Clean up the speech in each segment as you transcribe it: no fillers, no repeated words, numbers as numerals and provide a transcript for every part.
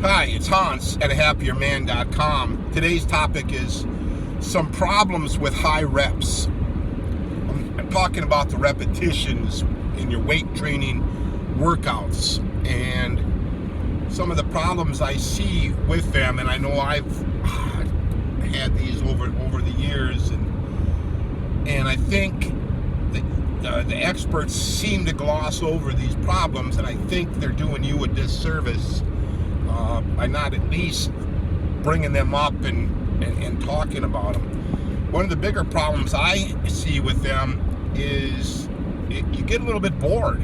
Hi, it's Hans at ahappierman.com. Today's topic is some problems with high reps. I'm talking about the repetitions in your weight training workouts and some of the problems I see with them, and I know I've had these over the years, and I think the experts seem to gloss over these problems, and I think they're doing you a disservice by not at least bringing them up and talking about them. One of the bigger problems I see with them is you get a little bit bored.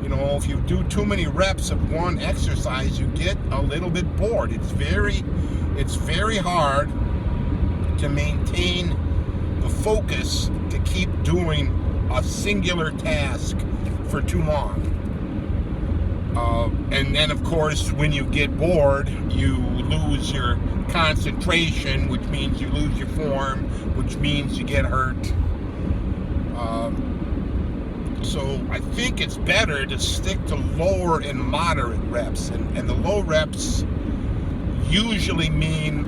You know, if you do too many reps of one exercise, you get a little bit bored. It's very hard to maintain the focus to keep doing a singular task for too long. And then, of course, when you get bored, you lose your concentration, which means you lose your form, which means you get hurt. So I think it's better to stick to lower and moderate reps. And the low reps usually mean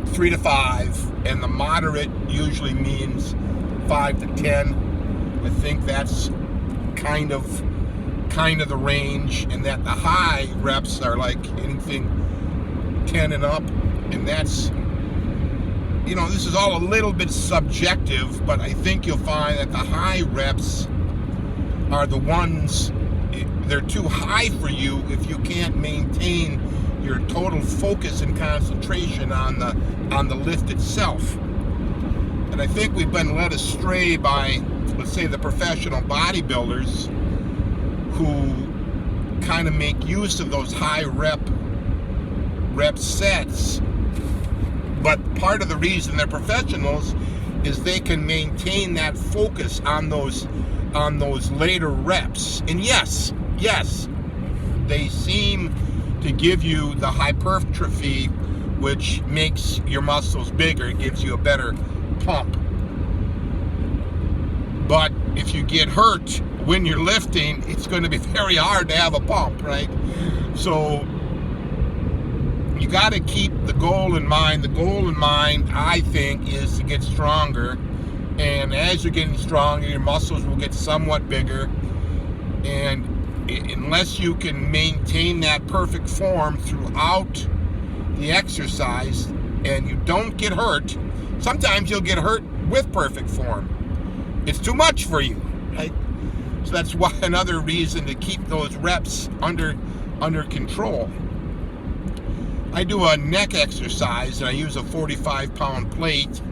3 to 5, and the moderate usually means 5 to 10. I think that's kind of the range, and that the high reps are like anything 10 and up, and that's, you know, this is all a little bit subjective, but I think you'll find that the high reps are the ones, they're too high for you if you can't maintain your total focus and concentration on the lift itself. And I think we've been led astray by, let's say, the professional bodybuilders who kind of make use of those high rep sets. But part of the reason they're professionals is they can maintain that focus on those later reps. And yes, they seem to give you the hypertrophy, which makes your muscles bigger. It gives you a better pump. But if you get hurt when you're lifting, it's going to be very hard to have a pump, right? So you got to keep the goal in mind. The goal in mind, I think, is to get stronger. And as you're getting stronger, your muscles will get somewhat bigger. And unless you can maintain that perfect form throughout the exercise and you don't get hurt, sometimes you'll get hurt with perfect form. It's too much for you, right? So that's why another reason to keep those reps under control. I do a neck exercise, and I use a 45-pound plate,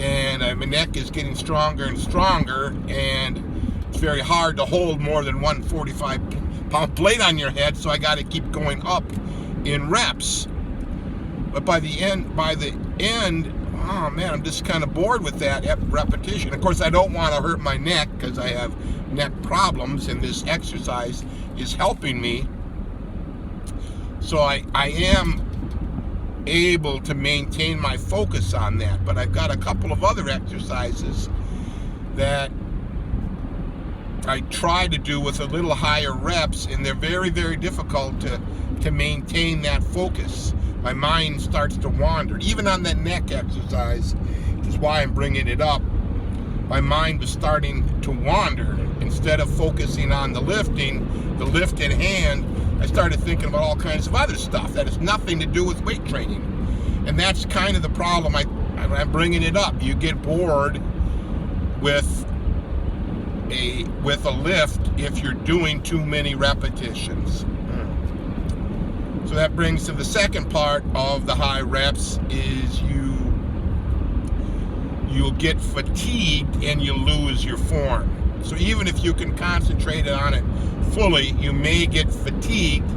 and my neck is getting stronger and stronger, and it's very hard to hold more than one 45-pound plate on your head, so I got to keep going up in reps. But by the end, oh man, I'm just kind of bored with that repetition. Of course, I don't want to hurt my neck because I have neck problems, and this exercise is helping me. So I am able to maintain my focus on that. But I've got a couple of other exercises that I try to do with a little higher reps, and they're very, very difficult to maintain that focus. My mind starts to wander. Even on that neck exercise, which is why I'm bringing it up, my mind was starting to wander. Instead of focusing on the lift at hand, I started thinking about all kinds of other stuff that has nothing to do with weight training. And that's kind of the problem. I'm bringing it up. You get bored with a lift if you're doing too many repetitions. So that brings to the second part of the high reps is you'll get fatigued and you lose your form. So even if you can concentrate on it fully, you may get fatigued.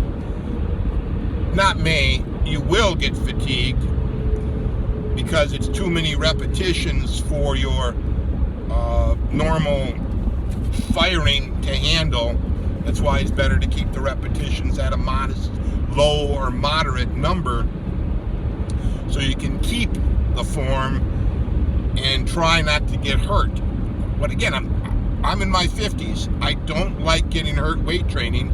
Not may, you will get fatigued because it's too many repetitions for your normal firing to handle. That's why it's better to keep the repetitions at a modest, low or moderate number so you can keep the form and try not to get hurt. But again, I'm in my 50s. I don't like getting hurt weight training,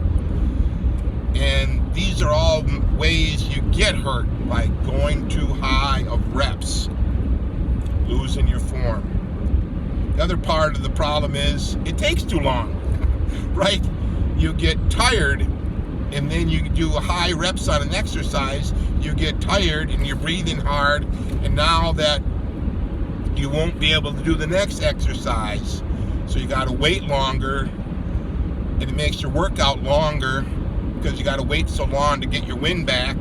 and these are all ways you get hurt, like going too high of reps, losing your form. The other part of the problem is it takes too long, right? You get tired, and then you do high reps on an exercise, you get tired and you're breathing hard, and now that you won't be able to do the next exercise, so you got to wait longer, and it makes your workout longer because you got to wait so long to get your wind back,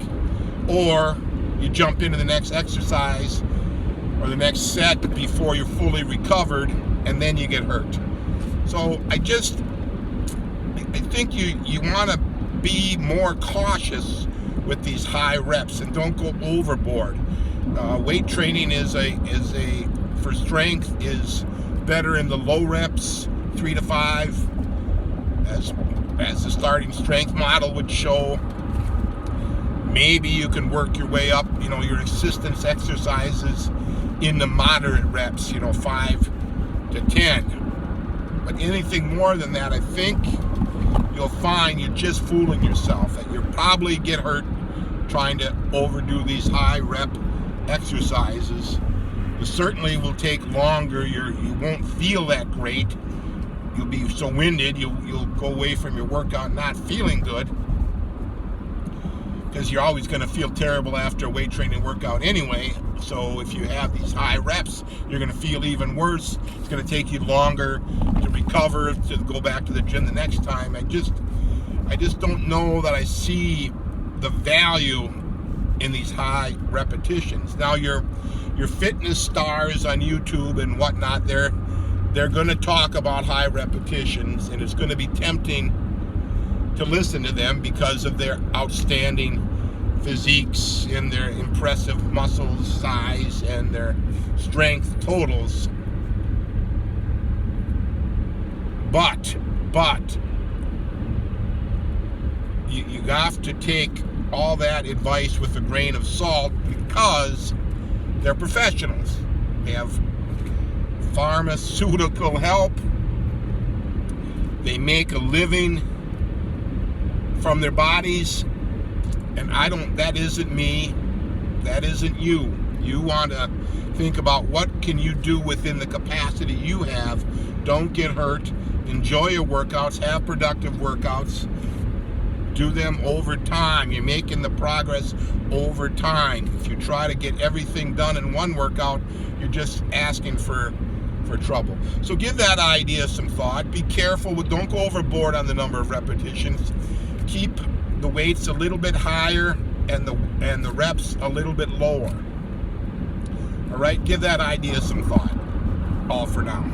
or you jump into the next exercise or the next set before you're fully recovered, and then you get hurt. So I think you want to be more cautious with these high reps and don't go overboard. Weight training for strength is better in the low reps, 3 to 5, as the starting strength model would show. Maybe you can work your way up, your assistance exercises in the moderate reps, 5 to 10. But anything more than that, I think you'll find you're just fooling yourself, that you'll probably get hurt trying to overdo these high rep exercises. It certainly will take longer. You won't feel that great. You'll be so winded, you'll go away from your workout not feeling good, because you're always going to feel terrible after a weight training workout anyway. So if you have these high reps, you're going to feel even worse. It's going to take you longer to recover, to go back to the gym the next time. I just don't know that I see the value in these high repetitions. Now your fitness stars on YouTube and whatnot, they're going to talk about high repetitions, and it's going to be tempting to listen to them because of their outstanding physiques and their impressive muscle size and their strength totals. But you have to take all that advice with a grain of salt, because they're professionals. They have pharmaceutical help. They make a living from their bodies, and that isn't me, that isn't you. You want to think about what can you do within the capacity you have. Don't get hurt. Enjoy your workouts, have productive workouts, do them over time. You're making the progress over time. If you try to get everything done in one workout, you're just asking for trouble. So give that idea some thought. Be careful don't go overboard on the number of repetitions. Keep the weights a little bit higher and the reps a little bit lower. All right, give that idea some thought. All for now.